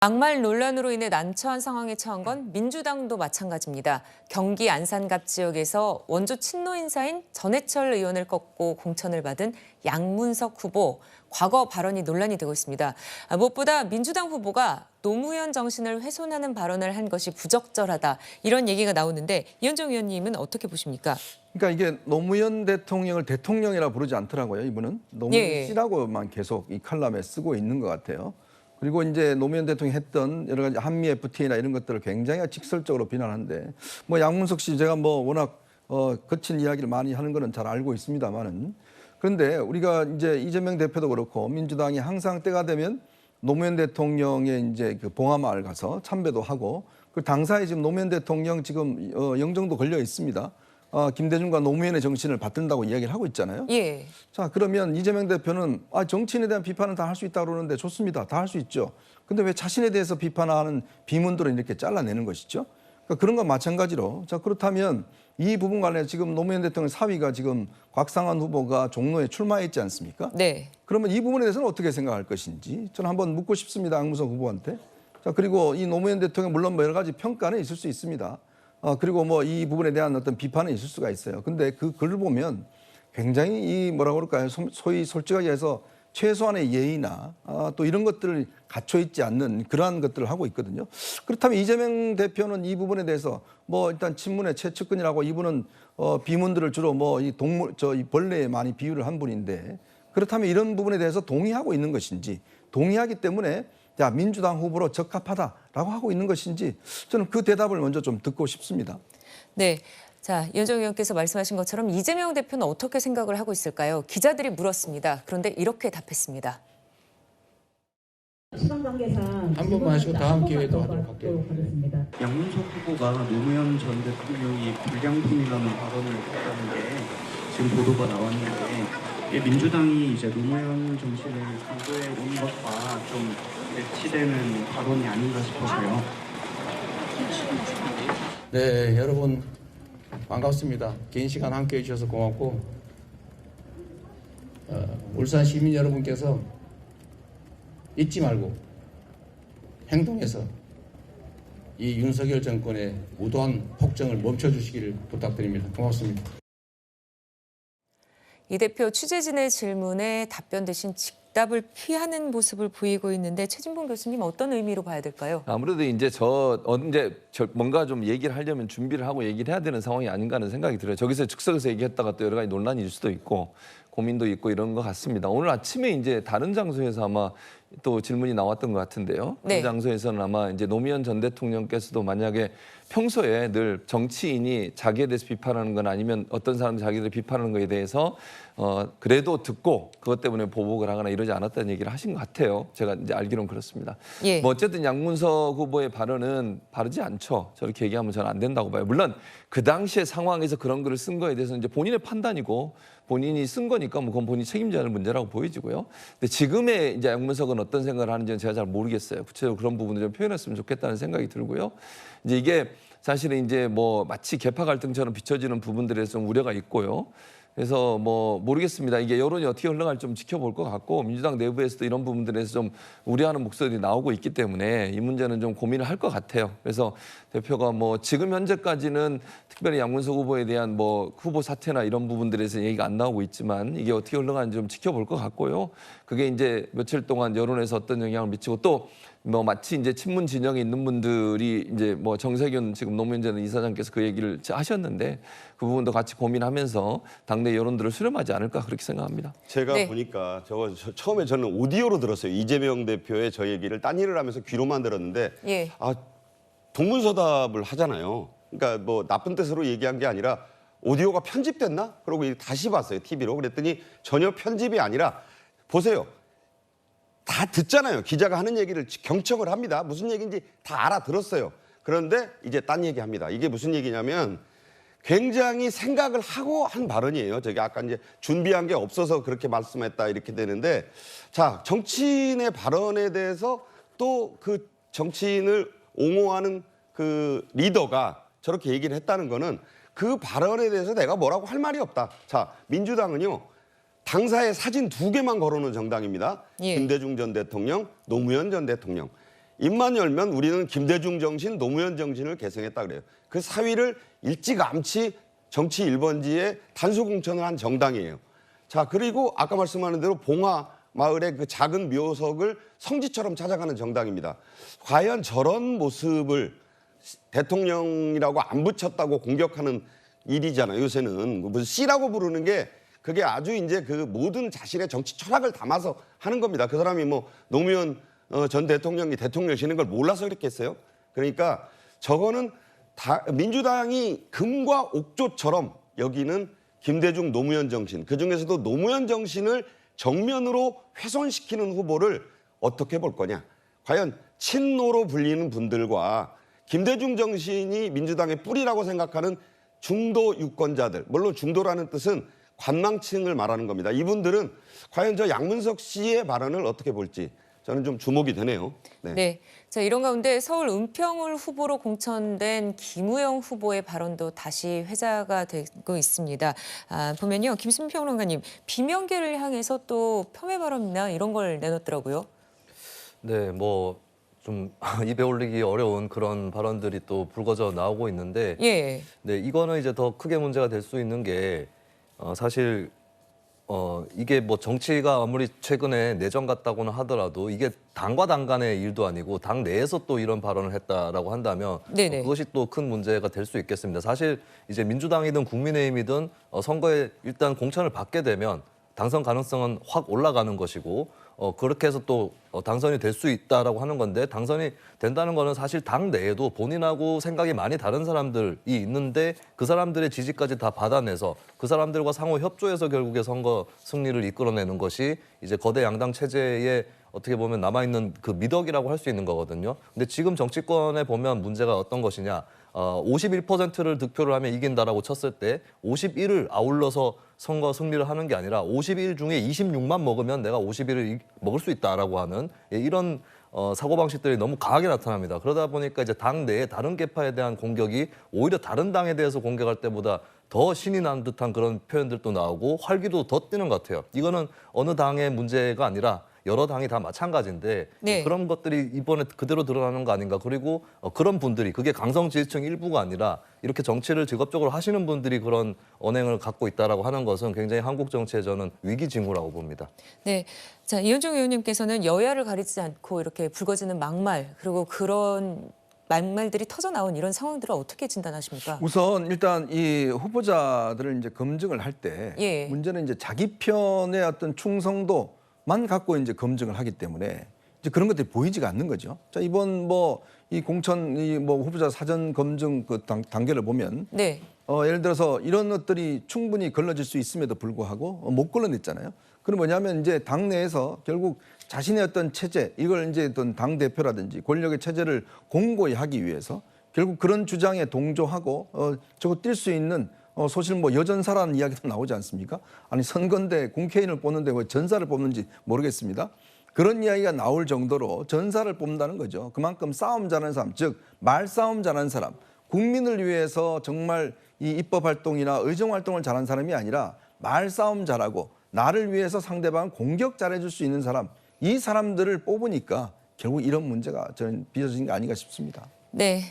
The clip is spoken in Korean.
막말 논란으로 인해 난처한 상황에 처한 건 민주당도 마찬가지입니다. 경기 안산갑 지역에서 원조 친노 인사인 전해철 의원을 꺾고 공천을 받은 양문석 후보, 과거 발언이 논란이 되고 있습니다. 무엇보다 민주당 후보가 노무현 정신을 훼손하는 발언을 한 것이 부적절하다, 이런 얘기가 나오는데 이현정 의원님은 어떻게 보십니까? 그러니까 이게 노무현 대통령을 대통령이라 부르지 않더라고요. 이분은 노무현 씨라고만 계속 이 칼럼에 쓰고 있는 것 같아요. 그리고 이제 노무현 대통령이 했던 여러 가지 한미 FTA나 이런 것들을 굉장히 직설적으로 비난하는데, 뭐 양문석 씨 제가 뭐 워낙 거친 이야기를 많이 하는 거는 잘 알고 있습니다만은, 그런데 우리가 이제 이재명 대표도 그렇고 민주당이 항상 때가 되면 노무현 대통령의 이제 그 봉하마을 가서 참배도 하고, 그 당사에 지금 노무현 대통령 지금 영정도 걸려 있습니다. 김대중과 노무현의 정신을 받든다고 이야기를 하고 있잖아요. 예. 자, 그러면 이재명 대표는 정치인에 대한 비판은 다 할 수 있다고 그러는데 좋습니다. 다 할 수 있죠. 근데 왜 자신에 대해서 비판하는 비문들은 이렇게 잘라내는 것이죠? 그러니까 그런 건 마찬가지로, 자, 그렇다면 이 부분 관련해서 지금 노무현 대통령 사위가 지금 곽상한 후보가 종로에 출마했지 않습니까? 네. 그러면 이 부분에 대해서는 어떻게 생각할 것인지 저는 한번 묻고 싶습니다. 양문석 후보한테. 자, 그리고 이 노무현 대통령 물론 뭐 여러 가지 평가는 있을 수 있습니다. 그리고 뭐 이 부분에 대한 어떤 비판은 있을 수가 있어요. 근데 그 글을 보면 굉장히 이 뭐라고 그럴까요? 소위 솔직하게 해서 최소한의 예의나 또 이런 것들을 갖춰 있지 않는 그러한 것들을 하고 있거든요. 그렇다면 이재명 대표는 이 부분에 대해서 뭐 일단 친문의 최측근이라고, 이분은 비문들을 주로 뭐 이 동물 이 벌레에 많이 비유를 한 분인데, 그렇다면 이런 부분에 대해서 동의하고 있는 것인지, 동의하기 때문에 자, 민주당 후보로 적합하다라고 하고 있는 것인지, 저는 그 대답을 먼저 좀 듣고 싶습니다. 네. 자, 이현정 의원께서 말씀하신 것처럼 이재명 대표는 어떻게 생각을 하고 있을까요? 기자들이 물었습니다. 그런데 이렇게 답했습니다. 시간 관계상 한 번만 하시고 다음 기회에도 하도록 할게요. 양문석 후보가 노무현 전 대통령이 불량품이라는 발언을 했다는 게 지금 보도가 나왔는데, 이게 민주당이 이제 노무현 정신을 강조해 온 것과 좀 매치되는 발언이 아닌가 싶어서요. 네, 여러분 반갑습니다. 긴 시간 함께해 주셔서 고맙고, 울산 시민 여러분께서 잊지 말고 행동해서 이 윤석열 정권의 무도한 폭정을 멈춰주시기를 부탁드립니다. 고맙습니다. 이 대표 취재진의 질문에 답변 대신 즉답을 피하는 모습을 보이고 있는데, 최진봉 교수님 어떤 의미로 봐야 될까요? 아무래도 이제 뭔가 좀 얘기를 하려면 준비를 하고 얘기를 해야 되는 상황이 아닌가 하는 생각이 들어요. 저기서 즉석에서 얘기했다가 또 여러 가지 논란이 일 수도 있고 고민도 있고 이런 것 같습니다. 오늘 아침에 이제 다른 장소에서 아마 또 질문이 나왔던 것 같은데요. 네. 그 장소에서는 아마 이제 노무현 전 대통령께서도 만약에 평소에 늘 정치인이 자기에 대해서 비판하는 건, 아니면 어떤 사람들이 자기를 비판하는 거에 대해서 그래도 듣고 그것 때문에 보복을 하거나 이러지 않았다는 얘기를 하신 것 같아요. 제가 이제 알기로는 그렇습니다. 예. 뭐 어쨌든 양문석 후보의 발언은 바르지 않죠. 저렇게 얘기하면 저는 안 된다고 봐요. 물론 그 당시의 상황에서 그런 글을 쓴 거에 대해서는 이제 본인의 판단이고 본인이 쓴 거니까 뭐 그건 본인이 책임져야 할 문제라고 보여지고요. 근데 지금의 이제 양문석은 어떤 생각을 하는지는 제가 잘 모르겠어요. 구체적으로 그런 부분을 좀 표현했으면 좋겠다는 생각이 들고요. 이제 이게 사실은 이제 뭐 마치 계파 갈등처럼 비춰지는 부분들에서 좀 우려가 있고요. 그래서 뭐 모르겠습니다. 이게 여론이 어떻게 흘러갈지 좀 지켜볼 것 같고, 민주당 내부에서도 이런 부분들에서 좀 우려하는 목소리들이 나오고 있기 때문에 이 문제는 좀 고민을 할 것 같아요. 그래서 대표가 뭐 지금 현재까지는 특별히 양문석 후보에 대한 뭐 후보 사퇴나 이런 부분들에서 얘기가 안 나오고 있지만, 이게 어떻게 흘러가는지 좀 지켜볼 것 같고요. 그게 이제 며칠 동안 여론에서 어떤 영향을 미치고, 또 뭐 마치 이제 친문 진영에 있는 분들이 이제 뭐 정세균 지금 노무현 전 이사장께서 그 얘기를 하셨는데, 그 부분도 같이 고민하면서 당내 여론들을 수렴하지 않을까, 그렇게 생각합니다. 제가 보니까 처음에 저는 오디오로 들었어요. 이재명 대표의 저 얘기를 딴 일을 하면서 귀로만 들었는데, 예. 동문서답을 하잖아요. 그러니까 뭐 나쁜 뜻으로 얘기한 게 아니라 오디오가 편집됐나? 그러고 다시 봤어요, TV로. 그랬더니 전혀 편집이 아니라, 보세요. 다 듣잖아요. 기자가 하는 얘기를 경청을 합니다. 무슨 얘기인지 다 알아들었어요. 그런데 이제 딴 얘기합니다. 이게 무슨 얘기냐면, 굉장히 생각을 하고 한 발언이에요. 저기 아까 이제 준비한 게 없어서 그렇게 말씀했다 이렇게 되는데, 자, 정치인의 발언에 대해서 또 그 정치인을 옹호하는 그 리더가 저렇게 얘기를 했다는 거는 그 발언에 대해서 내가 뭐라고 할 말이 없다. 자, 민주당은요, 당사에 사진 2개만 걸어놓은 정당입니다. 예. 김대중 전 대통령, 노무현 전 대통령. 입만 열면 우리는 김대중 정신, 노무현 정신을 계승했다 그래요. 그 사위를 일찌감치 정치 1번지에 단수 공천을 한 정당이에요. 자, 그리고 아까 말씀하는 대로 봉화 마을의 그 작은 묘석을 성지처럼 찾아가는 정당입니다. 과연 저런 모습을 대통령이라고 안 붙였다고 공격하는 일이잖아요. 요새는 무슨 씨라고 부르는 게 그게 아주 이제 그 모든 자신의 정치 철학을 담아서 하는 겁니다. 그 사람이 뭐 노무현 전 대통령이 대통령이시는 걸 몰라서 그렇게 했어요. 그러니까 저거는 다 민주당이 금과 옥조처럼 여기는 김대중 노무현 정신, 그중에서도 노무현 정신을 정면으로 훼손시키는 후보를 어떻게 볼 거냐. 과연 친노로 불리는 분들과 김대중 정신이 민주당의 뿌리라고 생각하는 중도 유권자들, 물론 중도라는 뜻은 관망층을 말하는 겁니다. 이분들은 과연 저 양문석 씨의 발언을 어떻게 볼지 저는 좀 주목이 되네요. 네. 네. 자, 이런 가운데 서울 은평을 후보로 공천된 김우영 후보의 발언도 다시 회자가 되고 있습니다. 보면요. 김수민 평론가님, 비명계를 향해서 또 폄훼 발언이나 이런 걸 내놨더라고요. 네, 뭐 좀 입에 올리기 어려운 그런 발언들이 또 불거져 나오고 있는데, 예. 네, 이거는 이제 더 크게 문제가 될 수 있는 게 사실 이게 뭐 정치가 아무리 최근에 내정 같다고는 하더라도 이게 당과 당 간의 일도 아니고 당 내에서 또 이런 발언을 했다라고 한다면 네네. 그것이 또 큰 문제가 될 수 있겠습니다. 사실 이제 민주당이든 국민의힘이든 선거에 일단 공천을 받게 되면 당선 가능성은 확 올라가는 것이고 그렇게 해서 또 당선이 될 수 있다라고 하는 건데, 당선이 된다는 거는 사실 당 내에도 본인하고 생각이 많이 다른 사람들이 있는데 그 사람들의 지지까지 다 받아내서 그 사람들과 상호 협조해서 결국에 선거 승리를 이끌어내는 것이 이제 거대 양당 체제의 어떻게 보면 남아있는 그 미덕이라고 할 수 있는 거거든요. 근데 지금 정치권에 보면 문제가 어떤 것이냐. 51%를 득표를 하면 이긴다라고 쳤을 때 51을 아울러서 선거 승리를 하는 게 아니라 51 중에 26만 먹으면 내가 51을 먹을 수 있다라고 하는 이런 사고방식들이 너무 강하게 나타납니다. 그러다 보니까 이제 당 내에 다른 계파에 대한 공격이 오히려 다른 당에 대해서 공격할 때보다 더 신이 난 듯한 그런 표현들도 나오고 활기도 더 뛰는 것 같아요. 이거는 어느 당의 문제가 아니라 여러 당이 다 마찬가지인데 네. 그런 것들이 이번에 그대로 드러나는 거 아닌가. 그리고 그런 분들이 그게 강성 지지층 일부가 아니라 이렇게 정치를 직업적으로 하시는 분들이 그런 언행을 갖고 있다라고 하는 것은 굉장히 한국 정치의 저는 위기 징후라고 봅니다. 네. 자, 이현정 의원님께서는 여야를 가리지 않고 이렇게 불거지는 막말, 그리고 그런 막말들이 터져 나온 이런 상황들을 어떻게 진단하십니까? 우선 일단 이 후보자들을 이제 검증을 할 때 예. 문제는 이제 자기 편의 어떤 충성도만 갖고 이제 검증을 하기 때문에 이제 그런 것들이 보이지가 않는 거죠. 자, 이번 뭐 이 공천 이 뭐 후보자 사전 검증 그 단계를 보면 네. 예를 들어서 이런 것들이 충분히 걸러질 수 있음에도 불구하고 못 걸러냈잖아요. 그럼 뭐냐면 이제 당 내에서 결국 자신의 어떤 체제, 이걸 이제 어떤 당 대표라든지 권력의 체제를 공고히 하기 위해서 결국 그런 주장에 동조하고 저거 뛸 수 있는 소실 뭐 여전사라는 이야기도 나오지 않습니까? 아니 선거인데 국회의원을 뽑는데 왜 전사를 뽑는지 모르겠습니다. 그런 이야기가 나올 정도로 전사를 뽑는다는 거죠. 그만큼 싸움 잘하는 사람, 즉 말싸움 잘하는 사람, 국민을 위해서 정말 이 입법 활동이나 의정 활동을 잘하는 사람이 아니라 말싸움 잘하고 나를 위해서 상대방을 공격 잘해줄 수 있는 사람, 이 사람들을 뽑으니까 결국 이런 문제가 저는 빚어진 게 아닌가 싶습니다. 네.